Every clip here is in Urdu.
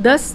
10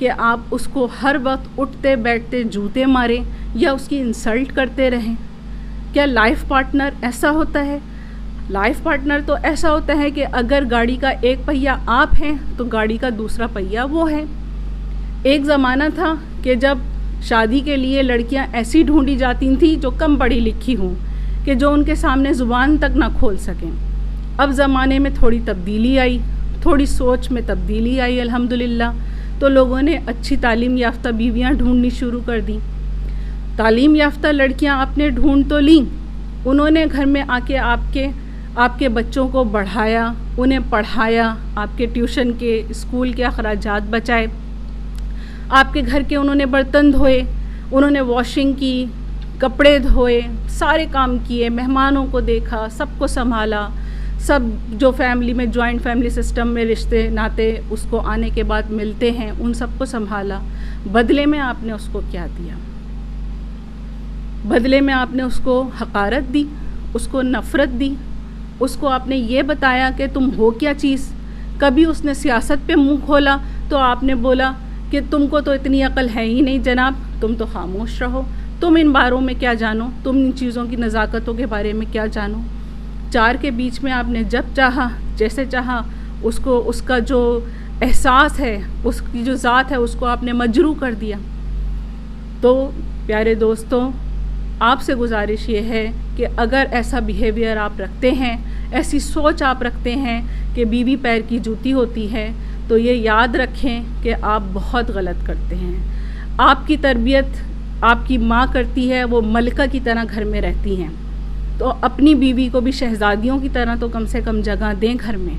کہ آپ اس کو ہر وقت اٹھتے بیٹھتے جوتے ماریں یا اس کی انسلٹ کرتے رہیں؟ کیا لائف پارٹنر ایسا ہوتا ہے؟ لائف پارٹنر تو ایسا ہوتا ہے کہ اگر گاڑی کا ایک پہیہ آپ ہیں تو گاڑی کا دوسرا پہیہ وہ ہے۔ ایک زمانہ تھا کہ جب شادی کے لیے لڑکیاں ایسی ڈھونڈی جاتی تھیں جو کم پڑھی لکھی ہوں، کہ جو ان کے سامنے زبان تک نہ کھول سکیں۔ اب زمانے میں تھوڑی تبدیلی آئی، تھوڑی سوچ میں تبدیلی آئی الحمدللہ، تو لوگوں نے اچھی تعلیم یافتہ بیویاں ڈھونڈنی شروع کر دیں۔ تعلیم یافتہ لڑکیاں آپ نے ڈھونڈ تو لیں، انہوں نے گھر میں آ کے آپ کے بچوں کو بڑھایا، انہیں پڑھایا، آپ کے ٹیوشن کے، اسکول کے اخراجات بچائے، آپ کے گھر کے انہوں نے برتن دھوئے، انہوں نے واشنگ کی، کپڑے دھوئے، سارے کام کیے، مہمانوں کو دیکھا، سب کو سنبھالا، سب جو فیملی میں جوائنٹ فیملی سسٹم میں رشتے ناتے اس کو آنے کے بعد ملتے ہیں ان سب کو سنبھالا۔ بدلے میں آپ نے اس کو کیا دیا؟ بدلے میں آپ نے اس کو حقارت دی، اس کو نفرت دی، اس کو آپ نے یہ بتایا کہ تم ہو کیا چیز۔ کبھی اس نے سیاست پہ منہ کھولا تو آپ نے بولا کہ تم کو تو اتنی عقل ہے ہی نہیں جناب، تم تو خاموش رہو، تم ان باروں میں کیا جانو، تم ان چیزوں کی نزاکتوں کے بارے میں کیا جانو۔ چار کے بیچ میں آپ نے جب چاہا جیسے چاہا اس کا جو احساس ہے، اس کی جو ذات ہے، اس کو آپ نے مجروح کر دیا۔ تو پیارے دوستوں، آپ سے گزارش یہ ہے کہ اگر ایسا بیہیویئر آپ رکھتے ہیں، ایسی سوچ آپ رکھتے ہیں کہ بیوی پیر کی جوتی ہوتی ہے، تو یہ یاد رکھیں کہ آپ بہت غلط کرتے ہیں۔ آپ کی تربیت آپ کی ماں کرتی ہے، وہ ملکہ کی طرح گھر میں رہتی ہیں، تو اپنی بیوی کو بھی شہزادیوں کی طرح تو کم سے کم جگہ دیں گھر میں،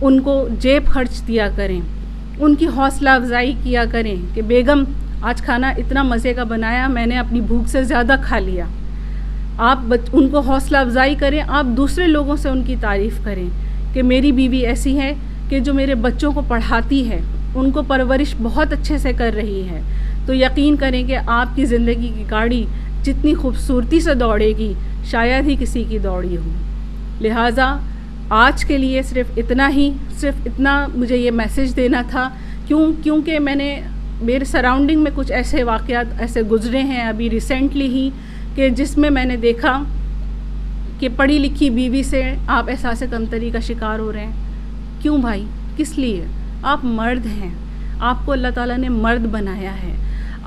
ان کو جیب خرچ دیا کریں، ان کی حوصلہ افزائی کیا کریں کہ بیگم آج کھانا اتنا مزے کا بنایا، میں نے اپنی بھوک سے زیادہ کھا لیا۔ آپ ان کو حوصلہ افزائی کریں، آپ دوسرے لوگوں سے ان کی تعریف کریں کہ میری بیوی ایسی ہے کہ جو میرے بچوں کو پڑھاتی ہے، ان کو پرورش بہت اچھے سے کر رہی ہے، تو یقین کریں کہ آپ کی زندگی کی گاڑی جتنی خوبصورتی سے دوڑے گی شاید ہی کسی کی دوڑی ہو۔ لہٰذا آج کے لیے صرف اتنا مجھے یہ میسیج دینا تھا، کیونکہ میرے سراؤنڈنگ میں کچھ ایسے واقعات ایسے گزرے ہیں ابھی ریسنٹلی ہی، کہ جس میں میں نے دیکھا کہ پڑھی لکھی بیوی سے آپ احساس کمتری کا شکار ہو رہے ہیں۔ کیوں بھائی؟ کس لیے؟ آپ مرد ہیں، آپ کو اللہ تعالیٰ نے مرد بنایا ہے،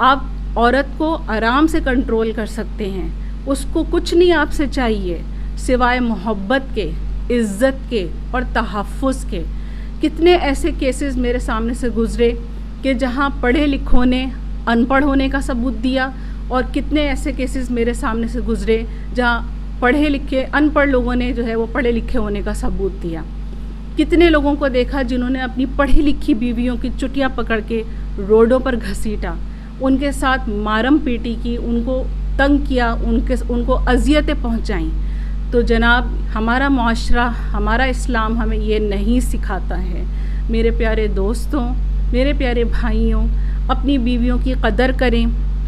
آپ عورت کو آرام سے کنٹرول کر سکتے ہیں، اس کو کچھ نہیں آپ سے چاہیے سوائے محبت کے، عزت کے اور تحفظ کے۔ کتنے ایسے کیسز میرے سامنے سے گزرے کہ جہاں پڑھے لکھوں نے ان پڑھ ہونے کا ثبوت دیا، اور کتنے ایسے کیسز میرے سامنے سے گزرے جہاں پڑھے لکھے ان پڑھ لوگوں نے جو ہے وہ پڑھے لکھے ہونے کا ثبوت دیا۔ کتنے لوگوں کو دیکھا جنہوں نے اپنی پڑھی لکھی بیویوں کی چٹیاں پکڑ کے روڈوں پر گھسیٹا، ان کے ساتھ مارم پیٹی کی، ان کو تنگ کیا، ان کو اذیتیں پہنچائیں۔ تو جناب ہمارا معاشرہ، ہمارا اسلام ہمیں یہ نہیں سکھاتا ہے۔ میرے پیارے دوستوں، میرے پیارے بھائیوں، اپنی بیویوں کی قدر کریں،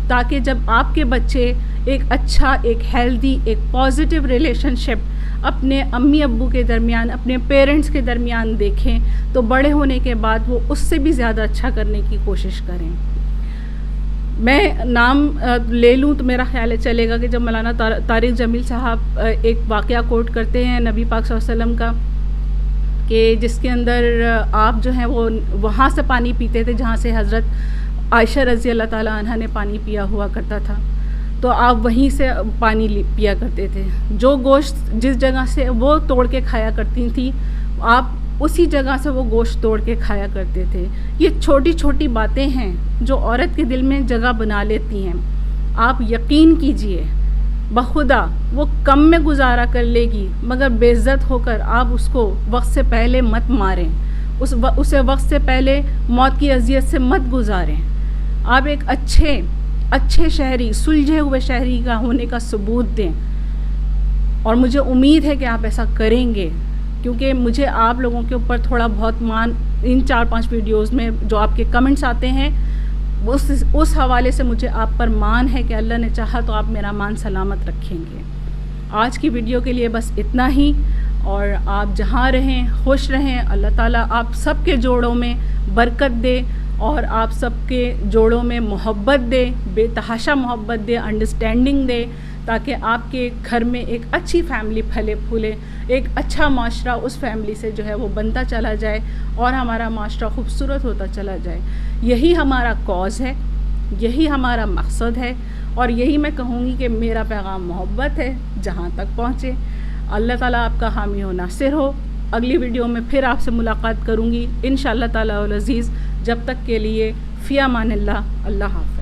تاکہ جب آپ کے بچے ایک اچھا، ایک ہیلدی، ایک پازیٹیو ریلیشن شپ اپنے امی ابو کے درمیان، اپنے پیرنٹس کے درمیان دیکھیں تو بڑے ہونے کے بعد وہ اس سے بھی زیادہ اچھا کرنے کی کوشش کریں۔ میں نام لے لوں تو میرا خیال ہے چلے گا کہ جب مولانا طارق جمیل صاحب ایک واقعہ کوٹ کرتے ہیں نبی پاک صلی اللہ علیہ وسلم کا، کہ جس کے اندر آپ جو ہیں وہ وہاں سے پانی پیتے تھے جہاں سے حضرت عائشہ رضی اللہ تعالیٰ عنہ نے پانی پیا ہوا کرتا تھا، تو آپ وہیں سے پانی پیا کرتے تھے۔ جو گوشت جس جگہ سے وہ توڑ کے کھایا کرتی تھیں، آپ اسی جگہ سے وہ گوشت توڑ کے کھایا کرتے تھے۔ یہ چھوٹی چھوٹی باتیں ہیں جو عورت کے دل میں جگہ بنا لیتی ہیں۔ آپ یقین کیجئے بخدا وہ کم میں گزارا کر لے گی، مگر بے عزت ہو کر آپ اس کو وقت سے پہلے مت ماریں، اسے وقت سے پہلے موت کی اذیت سے مت گزاریں۔ آپ ایک اچھے شہری، سلجھے ہوئے شہری کا ہونے کا ثبوت دیں، اور مجھے امید ہے کہ آپ ایسا کریں گے، کیونکہ مجھے آپ لوگوں کے اوپر تھوڑا بہت مان ان 4-5 ویڈیوز میں جو آپ کے کمنٹس آتے ہیں اس حوالے سے مجھے آپ پر مان ہے کہ اللہ نے چاہا تو آپ میرا مان سلامت رکھیں گے۔ آج کی ویڈیو کے لیے بس اتنا ہی، اور آپ جہاں رہیں خوش رہیں، اللہ تعالیٰ آپ سب کے جوڑوں میں برکت دے، اور آپ سب کے جوڑوں میں محبت دے، بے تحاشا محبت دے، انڈرسٹینڈنگ دے، تاکہ آپ کے گھر میں ایک اچھی فیملی پھلے پھولے، ایک اچھا معاشرہ اس فیملی سے جو ہے وہ بنتا چلا جائے اور ہمارا معاشرہ خوبصورت ہوتا چلا جائے۔ یہی ہمارا کاز ہے، یہی ہمارا مقصد ہے، اور یہی میں کہوں گی کہ میرا پیغام محبت ہے، جہاں تک پہنچے۔ اللہ تعالیٰ آپ کا حامی و ناصر ہو۔ اگلی ویڈیو میں پھر آپ سے ملاقات کروں گی انشاءاللہ تعالیٰ العزیز۔ جب تک کے لیے فی امان اللہ، اللہ حافظ۔